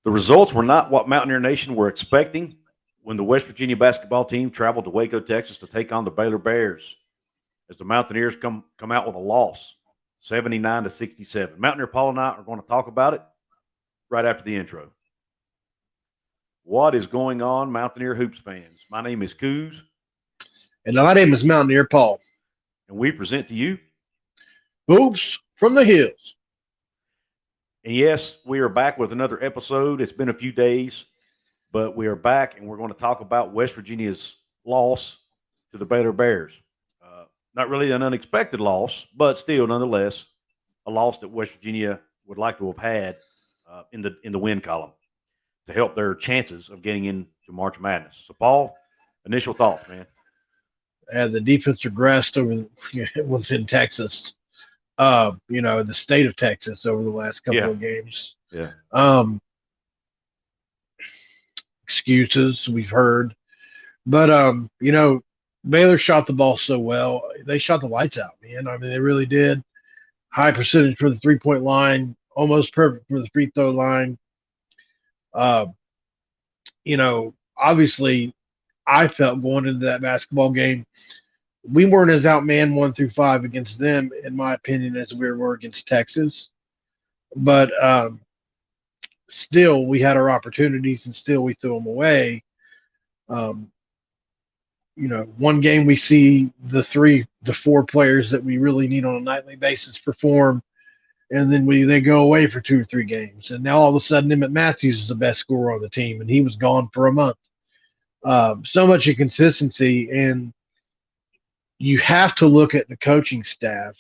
The results were not what Mountaineer Nation were expecting when the West Virginia basketball team traveled to Waco, Texas to take on the Baylor Bears as the Mountaineers come out with a loss, 79-67. Mountaineer Paul and I are going to talk about it right after the intro. What is going on, Mountaineer Hoops fans? My name is Couz. And my name is Mountaineer Paul. And we present to you Hoops from the Hills. And yes, we are back with another episode. It's been a few days, but we are back, and we're going to talk about West Virginia's loss to the Baylor Bears. Not really an unexpected loss, but still, nonetheless, a loss that West Virginia would like to have had in the win column to help their chances of getting into March Madness. So, Paul, initial thoughts, man. The defense regressed within Texas. The state of Texas over the last couple of games. Yeah. Excuses we've heard, but Baylor shot the ball so well. They shot the lights out, man. I mean, they really did. High percentage for the 3-point line, almost perfect for the free throw line. Obviously, I felt going into that basketball game, we weren't as outmanned 1 through 5 against them, in my opinion, as we were against Texas. But still, we had our opportunities, and still we threw them away. One game we see the 4 players that we really need on a nightly basis perform, and then they go away for 2 or 3 games. And now all of a sudden, Emmett Matthews is the best scorer on the team, and he was gone for a month. So much inconsistency, and you have to look at the coaching staff.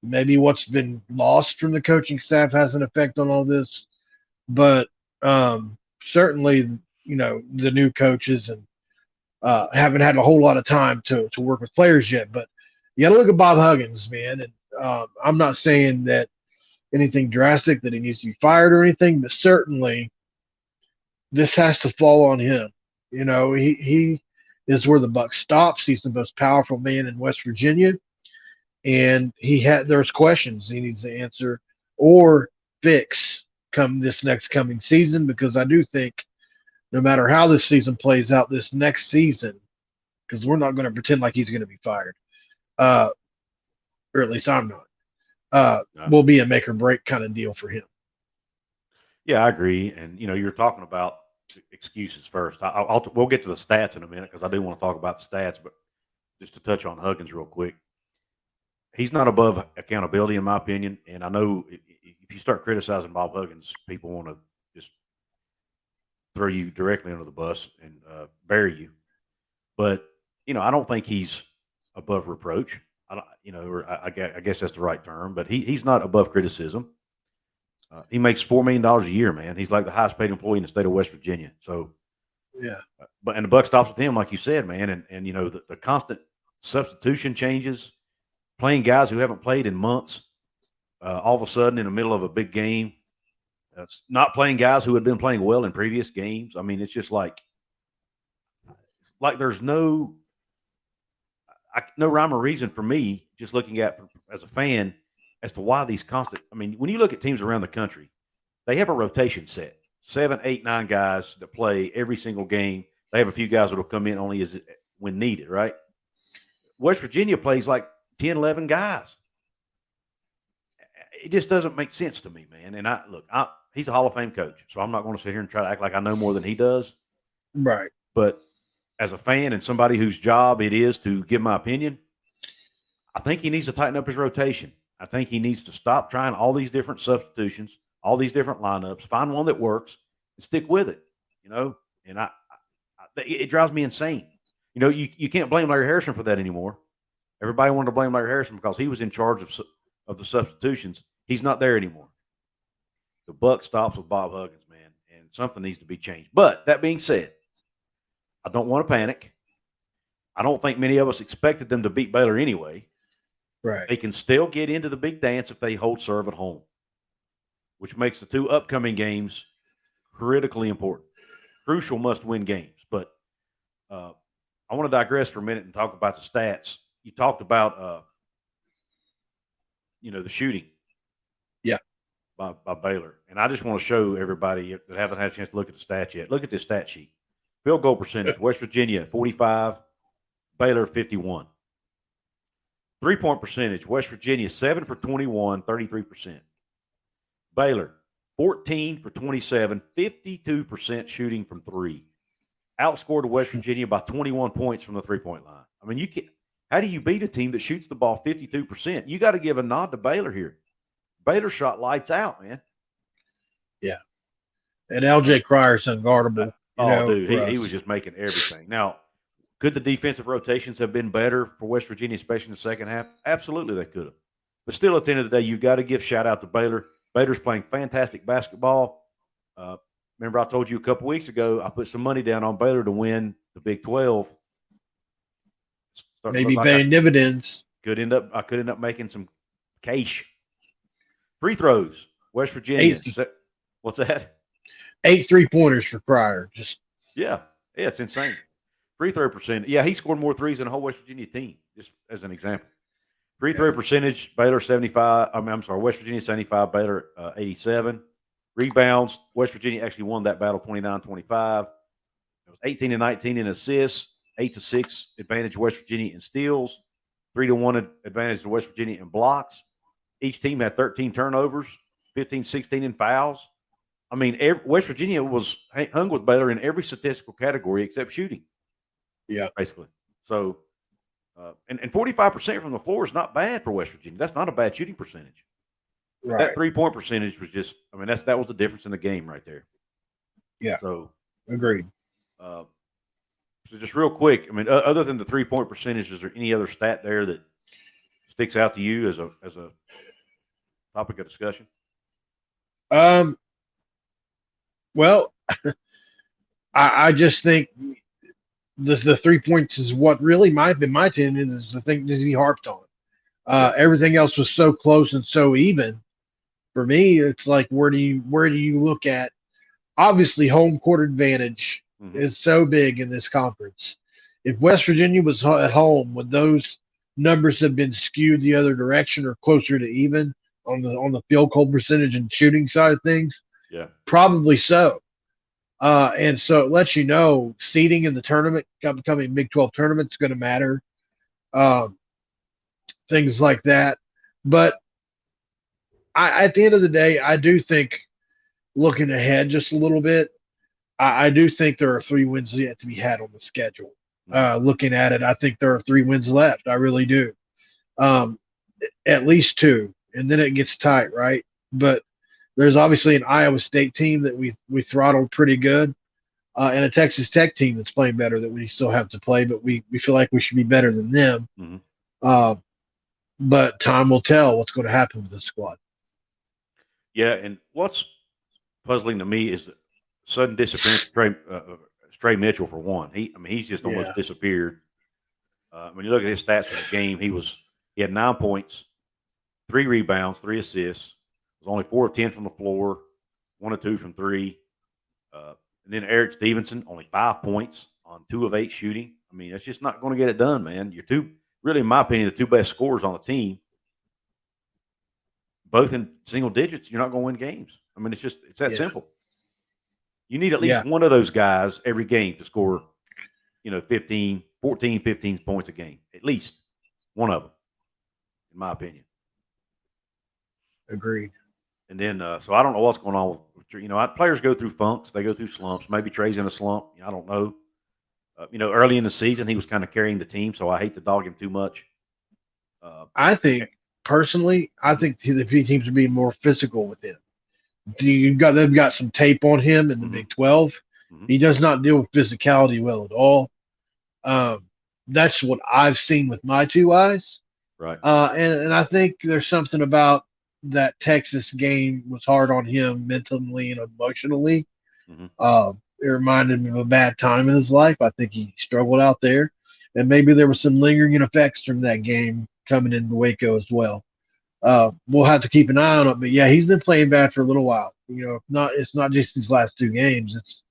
Maybe what's been lost from the coaching staff has an effect on all this, but certainly, the new coaches and haven't had a whole lot of time to work with players yet. But you got to look at Bob Huggins, man. And I'm not saying that anything drastic, that he needs to be fired or anything, but certainly this has to fall on him. He is where the buck stops. He's the most powerful man in West Virginia, and there's questions he needs to answer or fix come this next coming season, because I do think no matter how this season plays out, this next season, because we're not going to pretend like he's going to be fired, or at least I'm not, will be a make or break kind of deal for him. Yeah, I agree. And, you're talking about excuses first. We'll get to the stats in a minute, because I do want to talk about the stats, but just to touch on Huggins real quick, he's not above accountability, in my opinion. And I know if you start criticizing Bob Huggins, people want to just throw you directly under the bus and bury you. But, I don't think he's above reproach. I guess that's the right term, but he's not above criticism. He makes $4 million a year, man. He's like the highest paid employee in the state of West Virginia. So, yeah. And the buck stops with him, like you said, man. And the constant substitution changes, playing guys who haven't played in months, all of a sudden in the middle of a big game, not playing guys who had been playing well in previous games. I mean, it's just like there's no rhyme or reason for me, just looking at as a fan, as to why these constant. I mean, when you look at teams around the country, they have a rotation set, 7, 8, 9 guys that play every single game. They have a few guys that will come in only when needed, right? West Virginia plays like 10, 11 guys. It just doesn't make sense to me, man. And he's a Hall of Fame coach, so I'm not going to sit here and try to act like I know more than he does. Right. But as a fan and somebody whose job it is to give my opinion, I think he needs to tighten up his rotation. I think he needs to stop trying all these different substitutions, all these different lineups, find one that works and stick with it, And it drives me insane. You can't blame Larry Harrison for that anymore. Everybody wanted to blame Larry Harrison because he was in charge of the substitutions. He's not there anymore. The buck stops with Bob Huggins, man, and something needs to be changed. But that being said, I don't want to panic. I don't think many of us expected them to beat Baylor anyway. Right. They can still get into the big dance if they hold serve at home, which makes the 2 upcoming games critically important. Crucial must-win games. But I want to digress for a minute and talk about the stats. You talked about, the shooting. Yeah. by Baylor. And I just want to show everybody that haven't had a chance to look at the stats yet. Look at this stat sheet. Field goal percentage, West Virginia 45, Baylor 51. 3-point percentage, West Virginia 7 for 21, 33%. Baylor 14 for 27, 52% shooting from three. Outscored West Virginia by 21 points from the 3-point line. I mean, how do you beat a team that shoots the ball 52%? You got to give a nod to Baylor here. Baylor shot lights out, man. Yeah. And LJ Cryer's unguardable. Dude, he was just making everything. Now, could the defensive rotations have been better for West Virginia, especially in the second half? Absolutely, they could have. But still, at the end of the day, you got to give shout out to Baylor. Baylor's playing fantastic basketball. Remember, I told you a couple weeks ago, I put some money down on Baylor to win the Big 12. Maybe paying dividends. I could end up making some cash. Free throws, West Virginia. What's that? 8 3-pointers for Cryer. Yeah, it's insane. Free throw percentage. Yeah, he scored more threes than the whole West Virginia team, just as an example. Free throw percentage, Baylor 75. West Virginia 75, Baylor 87. Rebounds, West Virginia actually won that battle 29-25. It was 18-19 in assists, 8-6 advantage West Virginia in steals, 3-1 advantage to West Virginia in blocks. Each team had 13 turnovers, 15-16 in fouls. I mean, West Virginia was hung with Baylor in every statistical category except shooting. Yeah, basically. So, and 45% from the floor is not bad for West Virginia. That's not a bad shooting percentage. Right. That 3-point percentage was just, that was the difference in the game right there. Yeah. So, agreed. So just real quick, other than the 3-point percentage, is there any other stat there that sticks out to you as a topic of discussion? Well, I just think the 3 points is what really might be my opinion is the thing that he harped on. Everything else was so close and so even. For me, it's like where do you look at? Obviously, home court advantage is so big in this conference. If West Virginia was at home, would those numbers have been skewed the other direction or closer to even on the field goal percentage and shooting side of things? Yeah, probably so. And so it lets you know seeding in the tournament, upcoming Big 12 tournament is going to matter. Things like that. But at the end of the day, I do think looking ahead just a little bit, I do think there are 3 wins yet to be had on the schedule. Looking at it, I think there are 3 wins left. I really do. At least 2, and then it gets tight, right? But there's obviously an Iowa State team that we throttled pretty good, and a Texas Tech team that's playing better that we still have to play, but we feel like we should be better than them. But time will tell what's going to happen with this squad. Yeah, and what's puzzling to me is the sudden disappearance of Trey Mitchell for one. He's just almost disappeared. When you look at his stats in the game, he had 9 points, 3 rebounds, 3 assists. Was only 4 of 10 from the floor, 1 of 2 from 3. And then Eric Stevenson, only 5 points on 2 of 8 shooting. That's just not going to get it done, man. You're really, in my opinion, the 2 best scorers on the team. Both in single digits, you're not going to win games. It's that simple. You need at least one of those guys every game to score, 14, 15 points a game. At least one of them, in my opinion. Agreed. And then, so I don't know what's going on with, players go through funks. They go through slumps. Maybe Trey's in a slump. I don't know. Early in the season, he was kind of carrying the team, so I hate to dog him too much. I think, personally, the teams are being more physical with him. They've got some tape on him in the Big 12. He does not deal with physicality well at all. That's what I've seen with my 2 eyes. Right. And I think there's something about that Texas game was hard on him mentally and emotionally. It reminded me of a bad time in his life. I think he struggled out there, and maybe there were some lingering effects from that game coming into Waco as well. We'll have to keep an eye on it, but he's been playing bad for a little while. It's not just these last 2 games.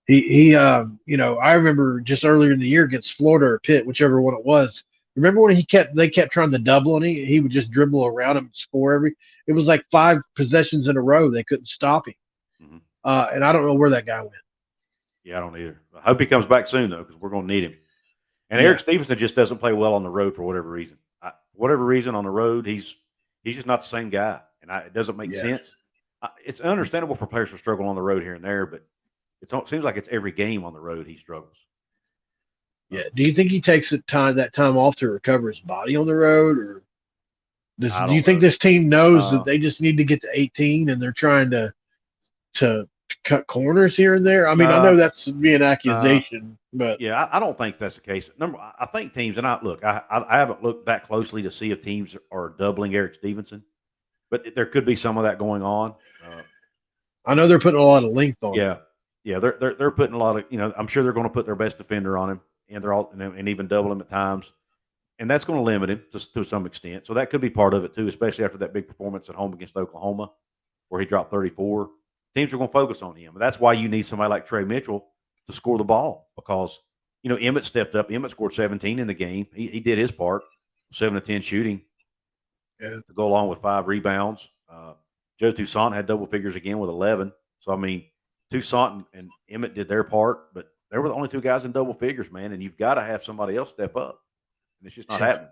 I remember just earlier in the year against Florida or Pitt, whichever one it was, Remember when they kept trying to double and he would just dribble around him and score it was like 5 possessions in a row. They couldn't stop him. Mm-hmm. And I don't know where that guy went. Yeah, I don't either. I hope he comes back soon though, because we're going to need him. And Yeah. Eric Stevenson just doesn't play well on the road for whatever reason. Whatever reason on the road, he's just not the same guy, and it doesn't make sense. It's understandable for players to struggle on the road here and there, but it seems like it's every game on the road he struggles. Yeah. Do you think he takes that time off to recover his body on the road, or do you think this team knows that they just need to get to 18 and they're trying to cut corners here and there? I mean, I know that's being an accusation, but yeah, I don't think that's the case. I think teams, and I haven't looked that closely to see if teams are doubling Eric Stevenson, but there could be some of that going on. I know they're putting a lot of length on him. Yeah, they're putting a lot of, I'm sure they're going to put their best defender on him, and they're all and even double him at times, and that's going to limit him to some extent. So that could be part of it too, especially after that big performance at home against Oklahoma, where he dropped 34. Teams are going to focus on him, and that's why you need somebody like Trey Mitchell to score the ball, because Emmett stepped up. Emmett scored 17 in the game. He did his part, 7 of 10 shooting, to go along with 5 rebounds. Joe Toussaint had double figures again with 11. So I mean, Toussaint and Emmett did their part, but they were the only 2 guys in double figures, man. And you've got to have somebody else step up, and it's just not happening.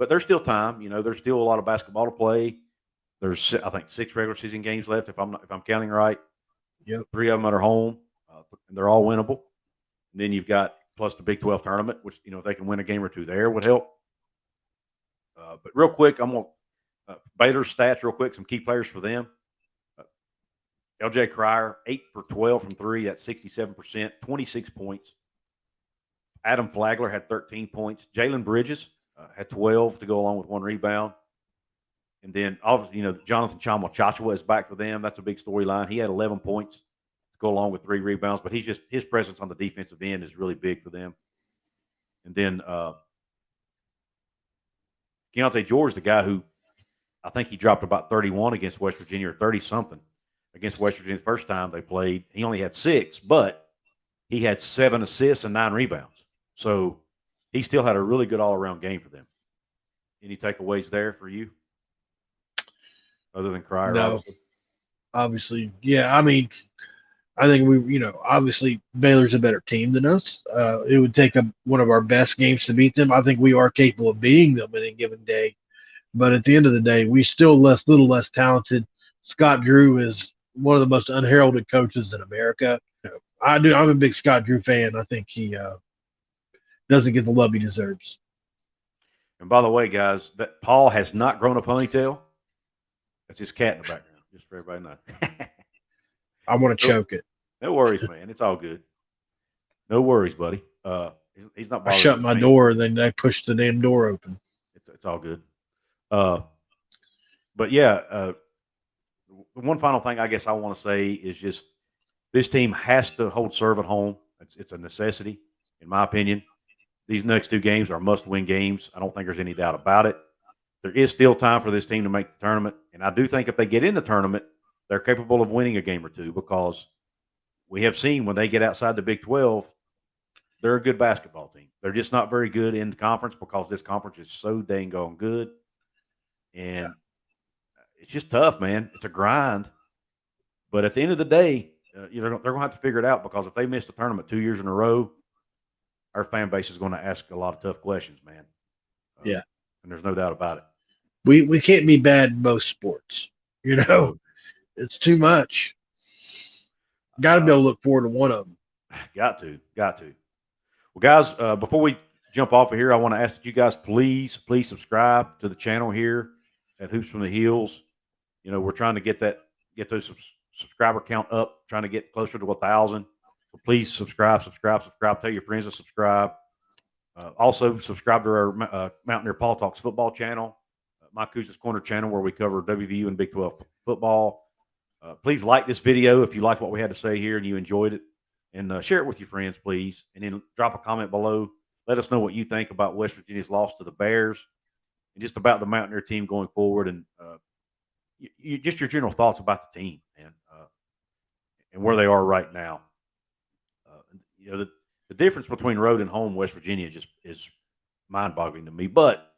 But there's still time. There's still a lot of basketball to play. There's, I think, 6 regular season games left, if I'm counting right. Yep. 3 of them are home, and they're all winnable. And then you've got plus the Big 12 tournament, which if they can win a game or 2 there would help. But real quick, I'm gonna Baylor's stats real quick. Some key players for them. LJ Cryer, 8 for 12 from 3. That's 67%, 26 points. Adam Flagler had 13 points. Jalen Bridges had 12 to go along with 1 rebound. And then, obviously, Jonathan Chama-Chachua is back for them. That's a big storyline. He had 11 points to go along with 3 rebounds, but his presence on the defensive end is really big for them. And then Keontae George, the guy who I think he dropped about 31 against West Virginia, or 30-something against West Virginia the first time they played. He only had 6, but he had 7 assists and 9 rebounds. So he still had a really good all-around game for them. Any takeaways there for you? Other than Cryer, no, obviously. Yeah, I mean, I think obviously Baylor's a better team than us. It would take one of our best games to beat them. I think we are capable of beating them in a given day. But at the end of the day, we still little less talented. Scott Drew is one of the most unheralded coaches in America. I'm a big Scott Drew fan. I think he doesn't get the love he deserves. And by the way, guys, that Paul has not grown a ponytail. That's his cat in the background, just for everybody to know. I want to choke it. No worries, man. It's all good. No worries, buddy. He's not bothered. I shut my door, and then I pushed the damn door open. It's all good. But yeah, one final thing I guess I want to say is just this team has to hold serve at home. It's a necessity, in my opinion. These next 2 games are must-win games. I don't think there's any doubt about it. There is still time for this team to make the tournament, and I do think if they get in the tournament, they're capable of winning a game or 2, because we have seen when they get outside the Big 12, they're a good basketball team. They're just not very good in the conference, because this conference is so dang gone good. And it's just tough, man. It's a grind. But at the end of the day, they're going to have to figure it out, because if they miss the tournament 2 years in a row, our fan base is going to ask a lot of tough questions, man. Yeah. And there's no doubt about it. We can't be bad in both sports. It's too much. Got to be able to look forward to one of them. Got to. Well, guys, before we jump off of here, I want to ask that you guys please subscribe to the channel here at Hoops from the Hills. We're trying to get those subscriber count up, trying to get closer to 1,000. So please subscribe. Tell your friends to subscribe. Also, subscribe to our Mountaineer Paul Talks football channel, my Couz's Corner channel, where we cover WVU and Big 12 football. Please like this video if you liked what we had to say here and you enjoyed it, and share it with your friends, please. And then drop a comment below. Let us know what you think about West Virginia's loss to the Bears, and just about the Mountaineer team going forward, and just your general thoughts about the team and where they are right now. The difference between road and home West Virginia just is mind-boggling to me. But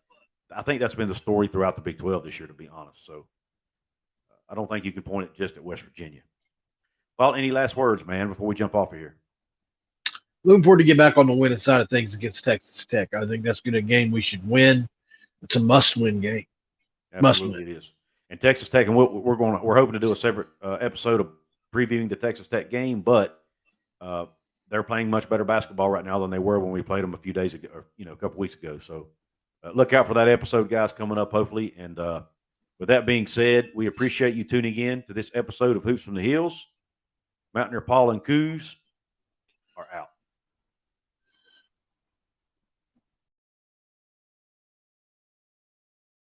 I think that's been the story throughout the Big 12 this year, to be honest. So I don't think you can point it just at West Virginia. Well, any last words, man, before we jump off of here? Looking forward to get back on the winning side of things against Texas Tech. I think that's been a game we should win. It's a must-win game. Absolutely, it is. And Texas Tech, and we're hoping to do a separate episode of previewing the Texas Tech game, but they're playing much better basketball right now than they were when we played them a few days ago, or, a couple weeks ago. So look out for that episode, guys, coming up hopefully. And with that being said, we appreciate you tuning in to this episode of Hoops from the Hills. Mountaineer Paul and Couz are out.